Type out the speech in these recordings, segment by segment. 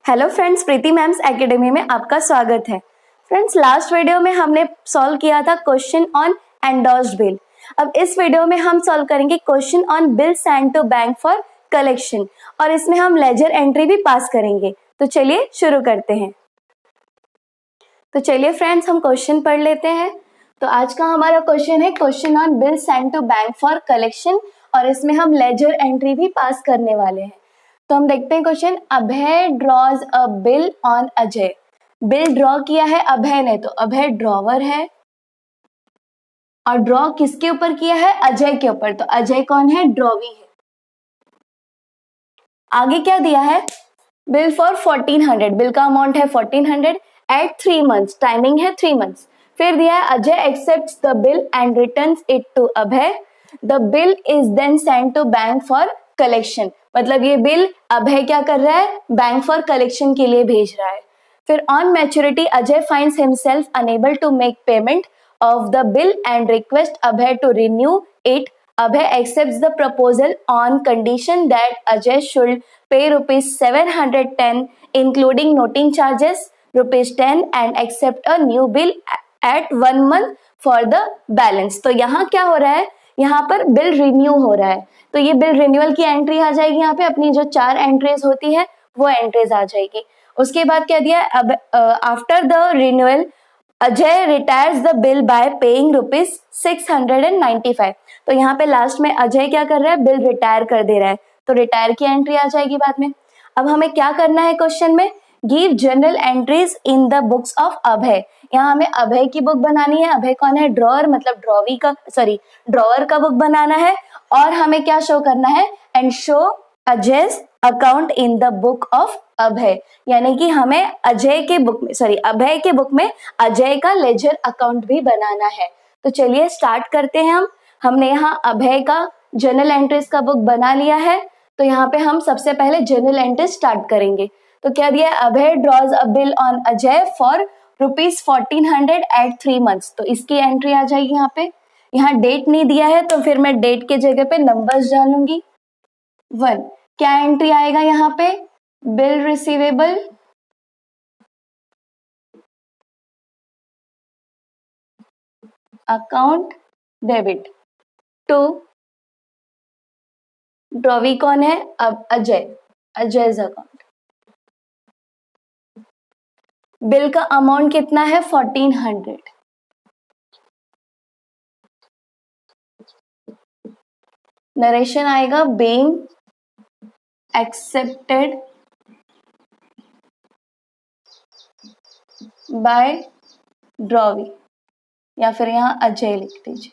Hello friends, प्रीति ma'am's academy में आपका स्वागत है। फ्रेंड्स, लास्ट वीडियो में हमने सॉल्व किया था क्वेश्चन ऑन एंडोर्स्ड बिल। अब इस वीडियो में हम सॉल्व करेंगे question on bill send to bank for collection और इसमें हम लेजर एंट्री भी पास करेंगे। तो चलिए शुरू करते हैं। तो चलिए फ्रेंड्स, हम क्वेश्चन पढ़ लेते हैं। तो आज का हमारा क्वेश्चन है question on bill send to bank for collection और इसमें हम लेजर एंट्री भी पास करने वाले हैं। तो हम देखते हैं question. Abhay draws a bill on Ajay. Bill draw किया है अभय ने, तो अभय ड्रॉवर है और ड्रॉ किसके ऊपर किया है? अजय के ऊपर। तो अजय कौन है? ड्रॉवी है। आगे क्या दिया है? Bill for 1400। बिल का अमाउंट है 1400 एट 3 months। टाइमिंग है 3 months। फिर दिया है Ajay accepts the bill and returns it to Abhay. The bill is then send to bank for collection. मतलब ये बिल अभय क्या कर रहा है? बैंक फॉर कलेक्शन के लिए भेज रहा है। फिर on maturity Ajay finds himself unable to make payment of the bill and request Abhay to renew it. Abhay accepts the proposal on condition that Ajay should pay rupees 710 including noting charges rupees 10 and accept a new bill at 1 month for the balance। तो यहाँ क्या हो रहा है? यहाँ पर bill renew हो रहा है। तो ये बिल रिन्यूअल की एंट्री आ जाएगी। यहाँ पे अपनी जो 4 एंट्रीज होती है वो एंट्रीज आ जाएगी। उसके बाद क्या दिया? अब after the renewal Ajay retires the bill bye paying rupees 695। तो यहाँ पे लास्ट में अजय क्या कर रहा है? बिल रिटायर कर दे रहा है। तो रिटायर की एंट्री आ जाएगी बाद में। अब हमें क्या करना है क्वेश्चन में? Give general entries in the books of Abhay. यहाँ हमें अभय की बुक बनानी है। अभय कौन है? ड्रॉअर, मतलब ड्रॉअर का बुक बनाना है। और हमें क्या शो करना है? And show Ajay's account in the book of Abhay. यानी कि हमें अभय के बुक में अजय का लेजर अकाउंट भी बनाना है। तो चलिए स्टार्ट करते हैं। हमने यहाँ अभय का जर्नल एंट्रीज का बुक बना लिया है। तो यहाँ पे हम सबसे पहले जर्नल एंट्रीज स्टार्ट करेंगे। तो क्या दिया है? Abhay draws a bill on Ajay for rupees 1400 at 3 months। तो इसकी एंट्री आ जाएगी यहाँ पे। यहाँ डेट नहीं दिया है तो फिर मैं डेट के जगह पे नंबर्स डालूंगी 1। क्या एंट्री आएगा यहाँ पे? Bill receivable account debit 2। Drawee कौन है? अब अजय's अकाउंट। बिल का अमाउंट कितना है? 1400। नरेशन आएगा बीइंग एक्सेप्टेड बाय ड्रॉवी, या फिर यहाँ अजय लिख दीजिए।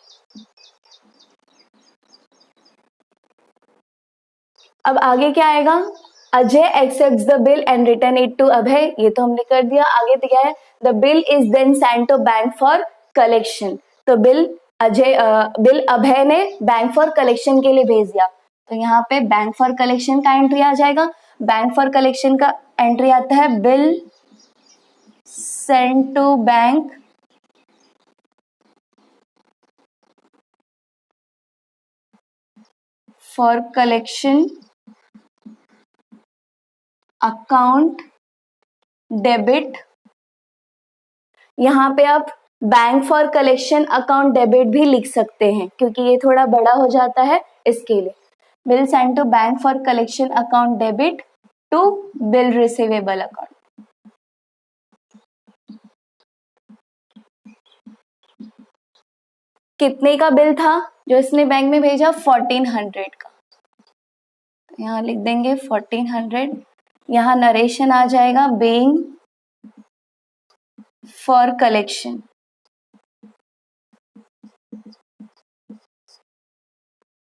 अब आगे क्या आएगा? Ajay accepts the bill and return it to Abhay. ये तो हमने कर दिया। आगे दिया है the bill is then send to bank for collection. तो बिल अभय ने बैंक फॉर कलेक्शन के लिए भेज दिया। तो यहाँ पे बैंक फॉर कलेक्शन का एंट्री आ जाएगा। बैंक फॉर कलेक्शन का एंट्री आता है bill send to bank for collection account debit. यहाँ पे आप bank for collection account debit भी लिख सकते हैं क्योंकि ये थोड़ा बड़ा हो जाता है, इसके लिए। Bill send to bank for collection account debit to bill receivable account. कितने का बिल था जो इसने बैंक में भेजा? 1400 का। यहाँ लिख देंगे 1400। यहाँ नरेशन आ जाएगा बीइंग फॉर कलेक्शन।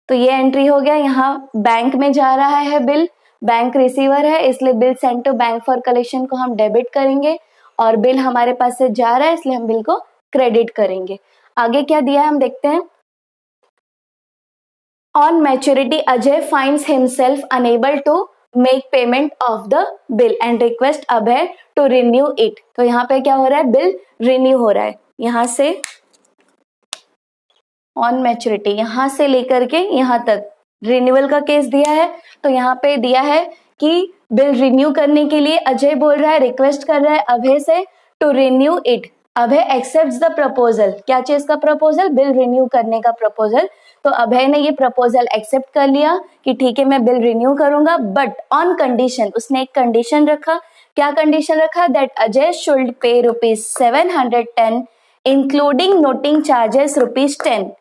तो ये एंट्री हो गया। यहाँ बैंक में जा रहा है बिल, बैंक रिसीवर है, इसलिए bill send to bank for collection को हम डेबिट करेंगे और बिल हमारे पास से जा रहा है इसलिए हम बिल को क्रेडिट करेंगे। आगे क्या दिया है हम देखते हैं। On maturity Ajay finds himself unable to make payment of the bill and request Abhay to renew it. तो यहाँ पे क्या हो रहा है? बिल रिन्यू हो रहा है। यहाँ से ऑन मैच्योरिटी, यहाँ से लेकर के यहाँ तक रिन्यूअल का केस दिया है। तो यहाँ पे दिया है कि बिल रिन्यू करने के लिए अजय बोल रहा है, रिक्वेस्ट कर रहा है अभय से to renew it. Abhay accepts the proposal. क्या चीज का प्रपोजल? बिल रिन्यू करने का प्रपोजल। तो अभय ने ये प्रपोजल एक्सेप्ट कर लिया कि ठीक है मैं बिल रिन्यू करूंगा, बट ऑन कंडीशन, उसने एक कंडीशन रखा। क्या कंडीशन रखा? That Ajay should pay ₹710 including noting charges ₹10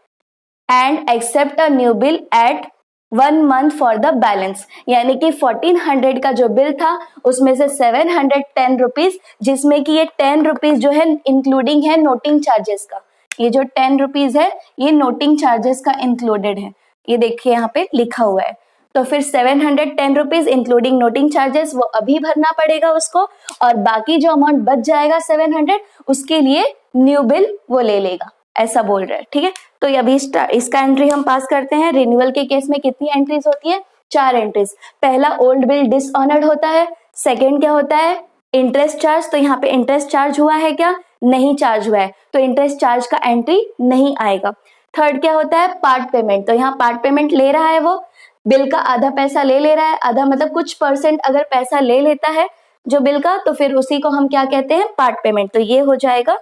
and accept a new bill at 1 month for the balance. यानी कि 1400 का जो बिल था उसमें से 710 रुपीज, जिसमें कि ये 10 रुपीज जो है इंक्लूडिंग है नोटिंग चार्जेस का। ये जो 10 रुपीज है ये नोटिंग चार्जेस का इंक्लूडेड है, ये देखिए यहाँ पे लिखा हुआ है। तो फिर 710 रुपीज इंक्लूडिंग नोटिंग चार्जेस वो अभी भरना पड़ेगा उसको, और बाकी जो अमाउंट बच जाएगा 700 उसके लिए न्यू बिल वो ले लेगा, ऐसा बोल रहा है। ठीक है, तो अभी इसका एंट्री हम पास करते हैं। रिन्यूअल के केस में कितनी एंट्रीज होती है? 4 एंट्रीज। पहला ओल्ड बिल डिसऑनर्ड होता है। सेकेंड क्या होता है? Interest charge. तो यहाँ पे इंटरेस्ट चार्ज हुआ है क्या? नहीं चार्ज हुआ है, तो इंटरेस्ट चार्ज का एंट्री नहीं आएगा। थर्ड क्या होता है? Part payment. तो यहाँ पार्ट पेमेंट ले रहा है, वो बिल का आधा पैसा ले रहा है। आधा मतलब कुछ परसेंट अगर पैसा ले लेता है जो बिल का, तो फिर उसी को हम क्या कहते हैं? Part payment. तो ये हो जाएगा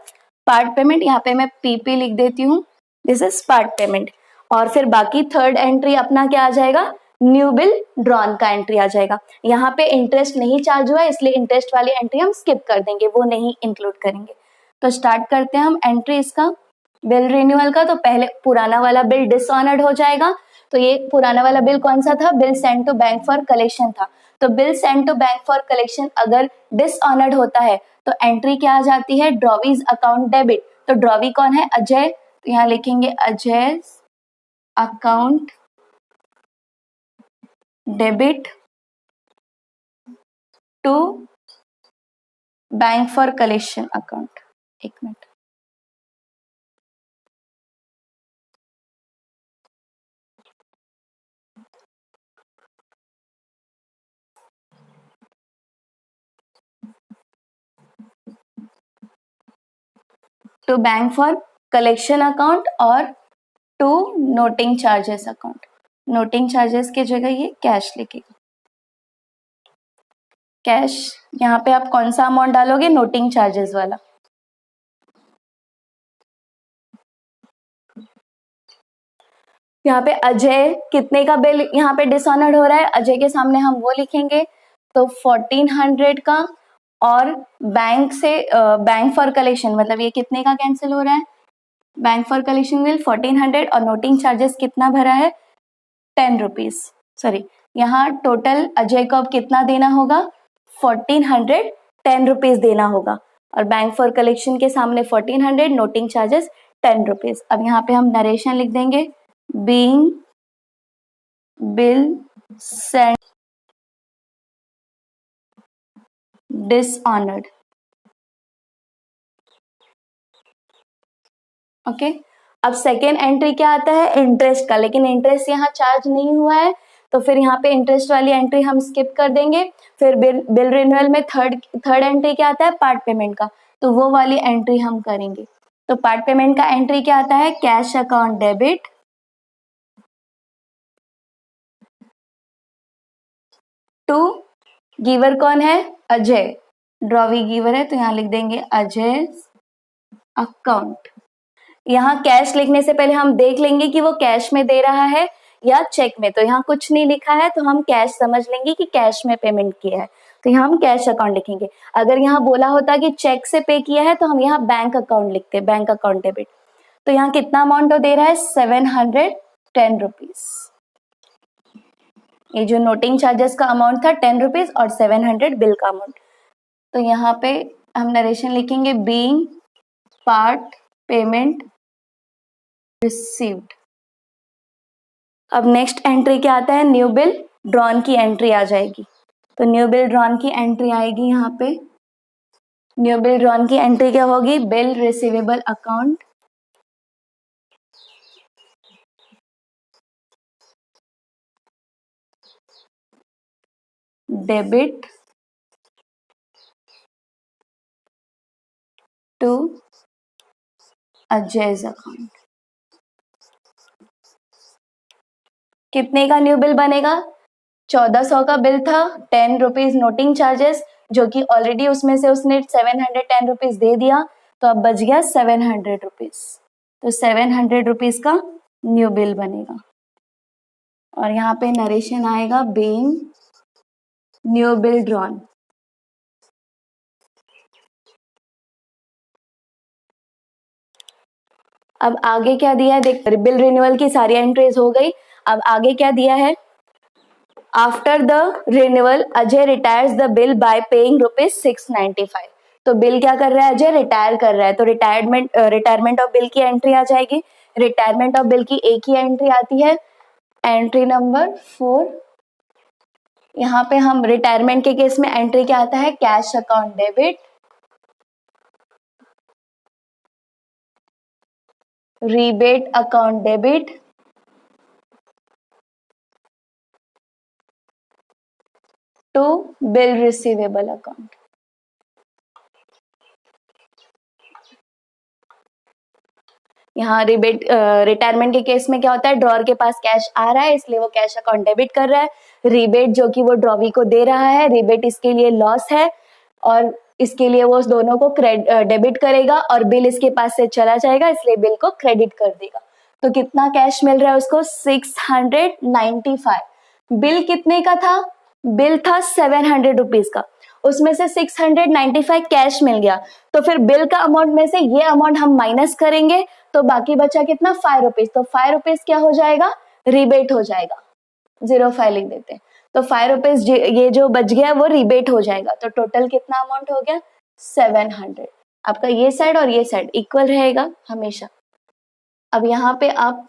पार्ट पेमेंट। यहाँ पे मैं पीपी लिख देती हूँ, दिस इज पार्ट पेमेंट। और फिर बाकी थर्ड एंट्री अपना क्या आ जाएगा? न्यू बिल ड्रॉन का एंट्री आ जाएगा। यहाँ पे इंटरेस्ट नहीं चार्ज हुआ है, इसलिए इंटरेस्ट वाली एंट्री हम स्किप कर देंगे, वो नहीं इंक्लूड करेंगे। तो स्टार्ट करते हैं हम एंट्री इसका बिल रिन्यूअल का। तो पहले पुराना वाला बिल डिसऑनर्ड हो जाएगा। तो ये पुराना वाला बिल कौन सा था? Bill send to bank for collection था। तो bill send to bank for collection अगर डिसऑनर्ड होता है तो एंट्री क्या आ जाती है? Drawee's account debit. तो ड्रॉवी कौन है? अजय। तो यहाँ लिखेंगे Ajay account debit to bank for collection account. एक minute, to bank for collection account और to noting charges account. Noting charges की जगह ये कैश लिखेगा, कैश। यहाँ पे आप कौन सा अमाउंट डालोगे? नोटिंग चार्जेस वाला। यहाँ पे अजय कितने का बिल यहाँ पे डिसऑनर्ड हो रहा है? अजय के सामने हम वो लिखेंगे, तो 1400 का। और बैंक से बैंक फॉर कलेक्शन मतलब ये कितने का कैंसिल हो रहा है? बैंक फॉर कलेक्शन बिल 1400 और नोटिंग चार्जेस कितना भरा है? 10 रुपीज। सॉरी, यहाँ टोटल अजय को अब कितना देना होगा? 1410 रुपीज देना होगा। और बैंक फॉर कलेक्शन के सामने 1400, नोटिंग चार्जेस 10 रुपीज। अब यहाँ पे हम नरेशन लिख देंगे, being bill send dishonoured. Okay, अब सेकेंड एंट्री क्या आता है? इंटरेस्ट का। लेकिन इंटरेस्ट यहाँ चार्ज नहीं हुआ है, तो फिर यहाँ पे इंटरेस्ट वाली एंट्री हम स्किप कर देंगे। फिर बिल रिन्यूअल में थर्ड एंट्री क्या आता है? पार्ट पेमेंट का। तो वो वाली एंट्री हम करेंगे। तो पार्ट पेमेंट का एंट्री क्या आता है? Cash account debit to, giver कौन है? अजय। ड्रॉवी गिवर है, तो यहाँ लिख देंगे अजय अकाउंट। यहाँ कैश लिखने से पहले हम देख लेंगे कि वो कैश में दे रहा है या चेक में। तो यहाँ कुछ नहीं लिखा है तो हम कैश समझ लेंगे कि कैश में पेमेंट किया है, तो यहाँ हम कैश अकाउंट लिखेंगे। अगर यहाँ बोला होता कि चेक से पे किया है तो हम यहाँ बैंक अकाउंट लिखते, बैंक अकाउंट डेबिट। तो यहाँ कितना अमाउंट दे रहा है? 710 रुपीज। ये जो नोटिंग चार्जेस का अमाउंट था 10 रुपीज और 700 बिल का अमाउंट। तो यहाँ पे हम नरेशन लिखेंगे, बीइंग पार्ट पेमेंट रिसीव्ड। अब नेक्स्ट एंट्री क्या आता है? न्यू बिल ड्रॉन की एंट्री आ जाएगी। तो न्यू बिल ड्रॉन की एंट्री आएगी। यहाँ पे न्यू बिल ड्रॉन की एंट्री क्या होगी? Bill receivable account debit to Ajay's account. कितने का न्यू बिल बनेगा? 1400 का बिल था, 10 रुपीज नोटिंग चार्जेस, जो कि ऑलरेडी उसमें से उसने 710 रुपीज दे दिया, तो अब बच गया 700 रुपीज। तो 700 रुपीज का न्यू बिल बनेगा और यहाँ पे नरेशन आएगा बीइंग न्यू बिल ड्रॉन। अब आगे क्या दिया है देख, बिल रिन्यूअल की सारी एंट्रीज हो गई। अब आगे क्या दिया है, after the renewal Ajay retires the bill bye paying ₹695। तो बिल क्या कर रहा है, अजय रिटायर कर रहा है, तो रिटायरमेंट ऑफ बिल की एंट्री आ जाएगी। रिटायरमेंट ऑफ बिल की एक ही एंट्री आती है, एंट्री नंबर 4। यहाँ पे हम रिटायरमेंट के केस में एंट्री क्या आता है, cash account debit, rebate account debit, to bill receivable account. यहाँ रिटायरमेंट के केस में क्या होता है, ड्रॉअर के पास कैश आ रहा है इसलिए वो कैश अकाउंट डेबिट कर रहा है। रीबेट जो कि वो ड्रॉवी को दे रहा है, रीबेट इसके लिए लॉस है और इसके लिए वो उस दोनों को डेबिट करेगा और बिल इसके पास से चला जाएगा इसलिए बिल को क्रेडिट कर देगा। तो कितना कैश मिल रहा है उसको, 695। बिल कितने का था, बिल था 700 रुपीज का, उसमें से 695 कैश मिल गया। तो फिर बिल का अमाउंट में से ये अमाउंट हम माइनस करेंगे तो बाकी बचा कितना, 5 रुपीज। तो 5 रुपीज क्या हो जाएगा, रिबेट हो जाएगा, 05 लिख देते हैं। तो 5 रुपीज ये जो बच गया वो रिबेट हो जाएगा। तो टोटल कितना अमाउंट हो गया, 700। आपका ये साइड और ये साइड इक्वल रहेगा हमेशा। अब यहाँ पे आप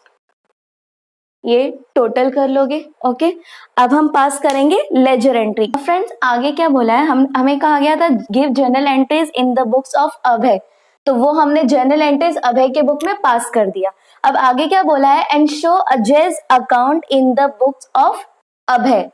ये टोटल कर लोगे, ओके। अब हम पास करेंगे लेजर एंट्री। फ्रेंड्स आगे क्या बोला है, हमें कहा गया था give journal entries in the books of Abhay, तो वो हमने जर्नल एंट्रीज अभय के बुक में पास कर दिया। अब आगे क्या बोला है, and show Ajay's account in the books of Abhay.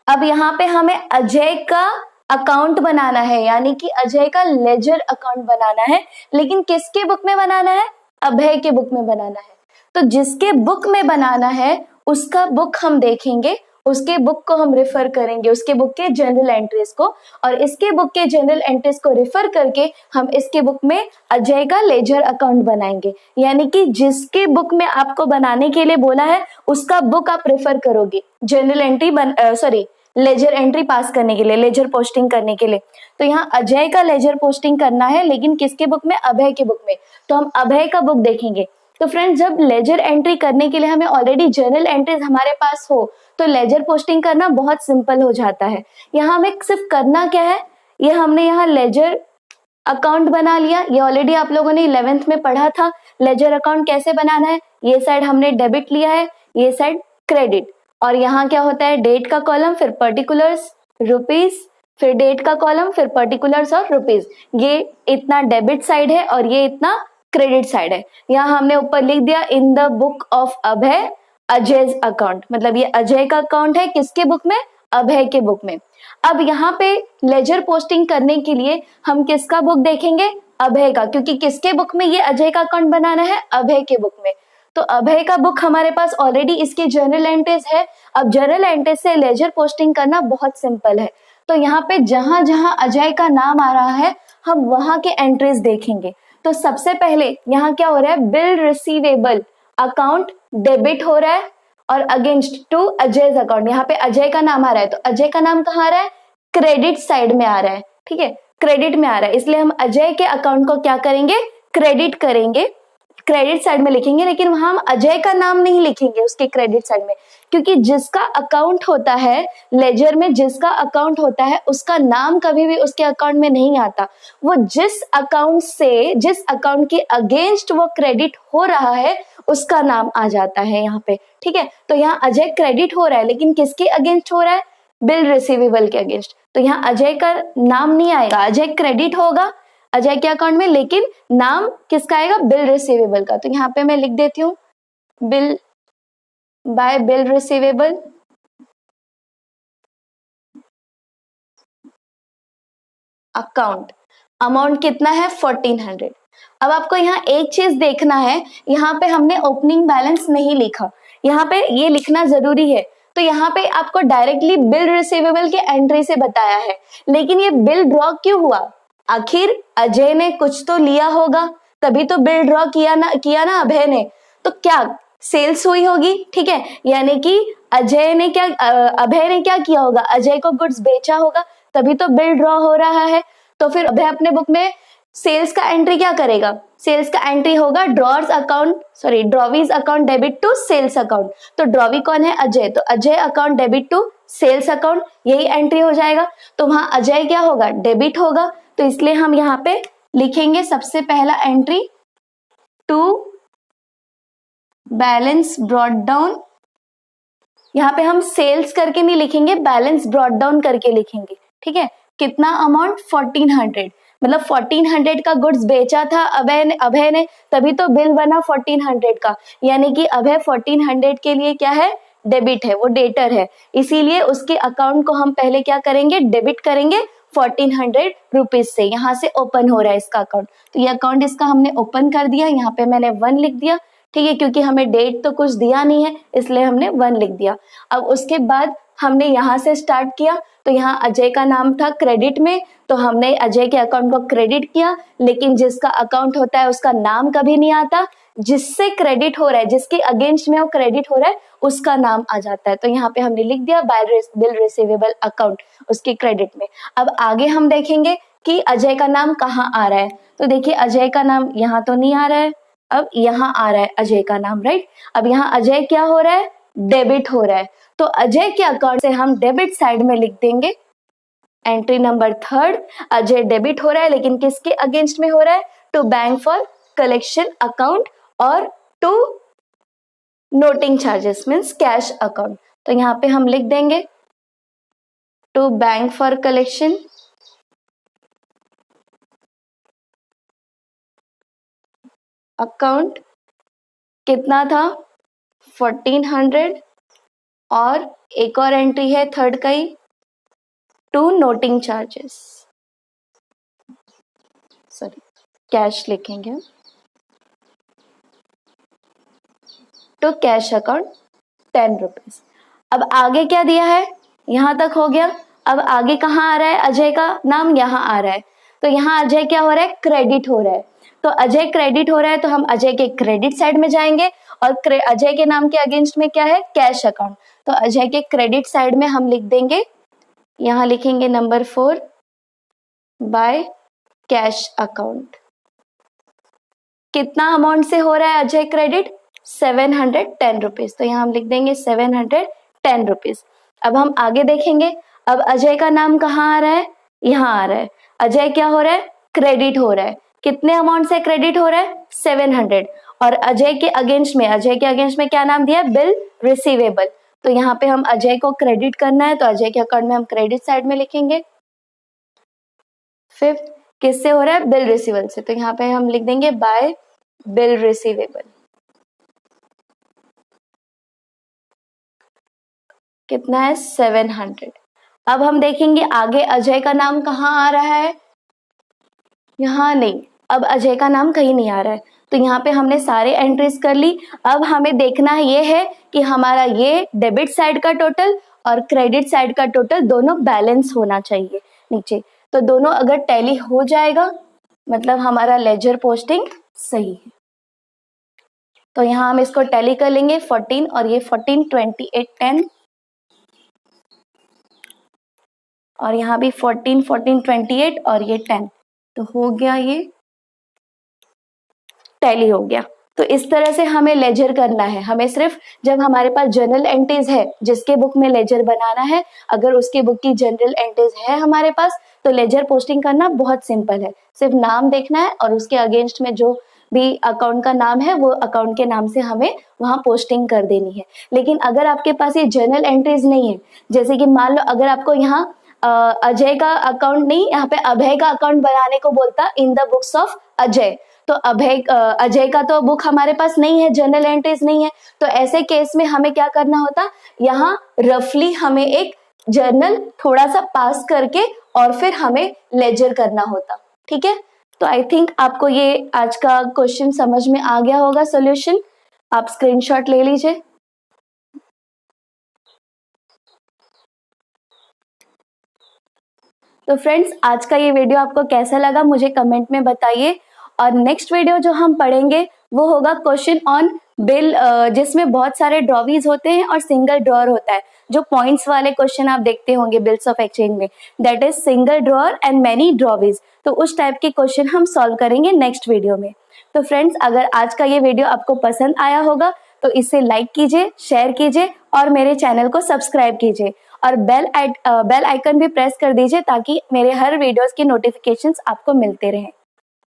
अब यहाँ पे हमें अजय का अकाउंट बनाना है, यानी कि अजय का लेजर अकाउंट बनाना है, लेकिन किसके बुक में बनाना है, अभय के बुक में बनाना है। तो जिसके बुक में बनाना है उसका बुक हम देखेंगे, उसके बुक को हम रेफर करेंगे, उसके बुक के जनरल एंट्रीज को, और इसके बुक के जनरल एंट्रीज को रेफर करके हम इसके बुक में अजय का लेजर अकाउंट बनाएंगे। यानी कि जिसके बुक में आपको बनाने के लिए बोला है उसका बुक आप रेफर करोगे journal entry ledger entry pass करने के लिए, लेजर पोस्टिंग करने के लिए। तो यहाँ अजय का लेजर पोस्टिंग करना है, लेकिन किसके बुक में, अभय के बुक में। तो हम अभय का बुक देखेंगे। तो फ्रेंड्स जब लेजर एंट्री करने के लिए हमें ऑलरेडी जर्नल एंट्रीज हमारे पास हो तो लेजर पोस्टिंग करना बहुत सिंपल हो जाता है। यहाँ हमें सिर्फ करना क्या है, ये हमने यहाँ लेजर अकाउंट बना लिया। ये ऑलरेडी आप लोगों ने 11th में पढ़ा था लेजर अकाउंट कैसे बनाना है। ये साइड हमने डेबिट लिया है, ये साइड क्रेडिट, और यहाँ क्या होता है, डेट का कॉलम, फिर पर्टिकुलर्स, रुपीज, फिर डेट का कॉलम, फिर पर्टिकुलर्स और रुपीज। ये इतना डेबिट साइड है और ये इतना क्रेडिट साइड है। यहाँ हमने ऊपर लिख दिया in the book of Abhay Ajay's account, मतलब ये अजय का अकाउंट है किसके बुक में, अभय के बुक में। अब यहाँ पे लेजर पोस्टिंग करने के लिए हम किसका बुक देखेंगे, अभय का, क्योंकि किसके बुक में ये अजय का अकाउंट बनाना है, अभय के बुक में। तो अभय का बुक हमारे पास ऑलरेडी इसके जर्नल एंट्रीज है। अब जर्नल एंट्रीज से लेजर पोस्टिंग करना बहुत सिंपल है। तो यहाँ पे जहां जहां अजय का नाम आ रहा है हम वहां के एंट्रीज देखेंगे। तो सबसे पहले यहाँ क्या हो रहा है, बिल रिसीवेबल अकाउंट डेबिट हो रहा है और अगेंस्ट टू अजय's अकाउंट। यहाँ पे अजय का नाम आ रहा है, तो अजय का नाम कहाँ आ रहा है, क्रेडिट साइड में आ रहा है, ठीक है, क्रेडिट में आ रहा है, इसलिए हम अजय के अकाउंट को क्या करेंगे, क्रेडिट करेंगे, क्रेडिट साइड में लिखेंगे। लेकिन वहां हम अजय का नाम नहीं लिखेंगे उसके क्रेडिट साइड में, क्योंकि जिसका अकाउंट होता है लेजर में, जिसका अकाउंट होता है उसका नाम कभी भी उसके अकाउंट में नहीं आता। वो जिस अकाउंट के अगेंस्ट वो क्रेडिट हो रहा है उसका नाम आ जाता है यहाँ पे, ठीक है। तो यहाँ अजय क्रेडिट हो रहा है, लेकिन किसके अगेंस्ट हो रहा है, बिल रिसीवेबल के अगेंस्ट। तो यहाँ अजय का नाम नहीं आएगा, अजय क्रेडिट होगा अजय के अकाउंट में, लेकिन नाम किसका आएगा, बिल रिसीवेबल का। तो यहाँ पे मैं लिख देती हूँ bill bye bill receivable account. Amount कितना है, 1400। अब आपको यहाँ एक चीज देखना है, यहाँ पे हमने ओपनिंग बैलेंस नहीं लिखा, यहाँ पे ये लिखना जरूरी है। तो यहाँ पे आपको डायरेक्टली बिल रिसीवेबल के एंट्री से बताया है, लेकिन ये बिल ड्रॉ क्यों हुआ? आखिर अजय ने कुछ तो लिया होगा, तभी तो बिल ड्रॉ किया ना अभय ने। तो क्या सेल्स हुई होगी, ठीक है, यानी कि अभय ने क्या किया होगा, अजय को गुड्स बेचा होगा, तभी तो बिल ड्रॉ हो रहा है। तो फिर अभय अपने बुक में सेल्स का एंट्री क्या करेगा? सेल्स का एंट्री होगा drawee's account debit to sales account. तो ड्रॉवी कौन है? अजय। तो Ajay account debit to sales account, यही एंट्री हो जाएगा। तो वहां अजय क्या होगा? डेबिट होगा। तो इसलिए हम यहाँ पे लिखेंगे सबसे पहला entry to balance brought down. यहाँ पे हम सेल्स करके नहीं लिखेंगे, बैलेंस ब्रॉट डाउन करके लिखेंगे, ठीक है। कितना अमाउंट? 1400, मतलब 1400 का गुड्स बेचा था अभय ने, तभी तो बिल बना 1400 का, यानी कि अभय 1400 के लिए क्या है? डेबिट है, वो डेटर है, इसीलिए उसके अकाउंट को हम पहले क्या करेंगे? डेबिट करेंगे 1400 रुपीज से। यहाँ से ओपन हो रहा है इसका अकाउंट, तो ये अकाउंट इसका हमने ओपन कर दिया। यहाँ पे मैंने 1 लिख दिया, ठीक है, क्योंकि हमें डेट तो कुछ दिया नहीं है, इसलिए हमने 1 लिख दिया। अब उसके बाद हमने यहाँ से स्टार्ट किया, तो यहाँ अजय का नाम था क्रेडिट में, तो हमने अजय के अकाउंट को क्रेडिट किया, लेकिन जिसका अकाउंट होता है उसका नाम कभी नहीं आता, जिससे क्रेडिट हो रहा है, जिसके अगेंस्ट में वो क्रेडिट हो रहा है, उसका नाम आ जाता है। तो यहाँ पे हमने लिख दिया बिल रिसीवेबल अकाउंट उसके क्रेडिट में। अब आगे हम देखेंगे कि अजय का नाम कहाँ आ रहा है। तो देखिए अजय का नाम यहाँ तो नहीं आ रहा है, अब यहाँ आ रहा है अजय का नाम, राइट। अब यहाँ अजय क्या हो रहा है? डेबिट हो रहा है। तो अजय के अकाउंट से हम डेबिट साइड में लिख देंगे एंट्री नंबर 3, अजय डेबिट हो रहा है, लेकिन किसके अगेंस्ट में हो रहा है? To bank for collection account और to noting charges means cash account. तो यहाँ पे हम लिख देंगे to bank for collection account, कितना था? 1400, और एक और एंट्री है थर्ड का ही, to noting charges, sorry cash लिखेंगे, टू कैश अकाउंट 10 रुपीज। अब आगे क्या दिया है? यहां तक हो गया। अब आगे कहाँ आ रहा है? अजय का नाम यहाँ आ रहा है, तो यहाँ अजय क्या हो रहा है? क्रेडिट हो रहा है। तो अजय क्रेडिट हो रहा है, तो हम अजय के क्रेडिट साइड में जाएंगे, और अजय के नाम के अगेंस्ट में क्या है? Cash account. तो अजय के क्रेडिट साइड में हम लिख देंगे, यहाँ लिखेंगे नंबर 4 बाय कैश अकाउंट। कितना अमाउंट से हो रहा है अजय क्रेडिट? 710 रुपीज। तो यहाँ हम लिख देंगे 710 रुपीज। अब हम आगे देखेंगे, अब अजय का नाम कहाँ आ रहा है? यहाँ आ रहा है। अजय क्या हो रहा है? क्रेडिट हो रहा है। कितने अमाउंट से क्रेडिट हो रहा है? 700। और अजय के अगेंस्ट में क्या नाम दिया? Bill receivable. तो यहाँ पे हम अजय को क्रेडिट करना है, तो अजय के अकाउंट में हम क्रेडिट साइड में लिखेंगे। 5th किससे हो रहा है? बिल रिसीवेबल से। तो यहाँ पे हम लिख देंगे बाय बिल रिसीवेबल। कितना है? 700। अब हम देखेंगे आगे अजय का नाम कहाँ आ रहा है? यहाँ नहीं, अब अजय का नाम कहीं नहीं आ रहा है। तो यहाँ पे हमने सारे एंट्रीज कर ली। अब हमें देखना ये है कि हमारा ये डेबिट साइड का टोटल और क्रेडिट साइड का टोटल दोनों बैलेंस होना चाहिए नीचे। तो दोनों अगर टैली हो जाएगा मतलब हमारा लेजर पोस्टिंग सही है। तो यहाँ हम इसको टैली कर लेंगे 14 और ये 14, 28, 10 और यहाँ भी 14, 14, 28 और ये 10। तो हो गया, ये टैली हो गया। तो इस तरह से हमें लेजर करना है। हमें सिर्फ जब हमारे पास जनरल एंट्रीज है, जिसके बुक में लेजर बनाना है, अगर उसके बुक की जनरल एंट्रीज है हमारे पास, तो लेजर पोस्टिंग करना बहुत सिंपल है। सिर्फ नाम देखना है और उसके अगेंस्ट में जो भी अकाउंट का नाम है वो अकाउंट के नाम से हमें वहां पोस्टिंग कर देनी है। लेकिन अगर आपके पास ये जनरल एंट्रीज नहीं है, जैसे कि मान लो अगर आपको यहाँ अजय का अकाउंट नहीं, यहाँ पे अभय का अकाउंट बनाने को बोलता इन द बुक्स ऑफ अजय, तो अजय का तो बुक हमारे पास नहीं है, जनरल एंट्रीज नहीं है। तो ऐसे केस में हमें क्या करना होता, यहाँ रफली हमें एक जर्नल थोड़ा सा पास करके और फिर हमें लेजर करना होता। ठीक है, तो आई थिंक आपको ये आज का क्वेश्चन समझ में आ गया होगा। सॉल्यूशन आप स्क्रीनशॉट ले लीजिए। तो फ्रेंड्स, आज का ये वीडियो आपको कैसा लगा मुझे कमेंट में बताइए। और नेक्स्ट वीडियो जो हम पढ़ेंगे वो होगा क्वेश्चन ऑन बिल, जिसमें बहुत सारे ड्रॉवीज होते हैं और सिंगल ड्रॉअर होता है। जो पॉइंट्स वाले क्वेश्चन आप देखते होंगे बिल्स ऑफ एक्सचेंज में, that is single drawer and many drawee's. तो उस टाइप के क्वेश्चन हम सॉल्व करेंगे नेक्स्ट वीडियो में। तो फ्रेंड्स, अगर आज का ये वीडियो आपको पसंद आया होगा तो इसे लाइक कीजिए, शेयर कीजिए और मेरे चैनल को सब्सक्राइब कीजिए और बेल आइकन भी प्रेस कर दीजिए ताकि मेरे हर वीडियोस की नोटिफिकेशंस आपको मिलते रहें।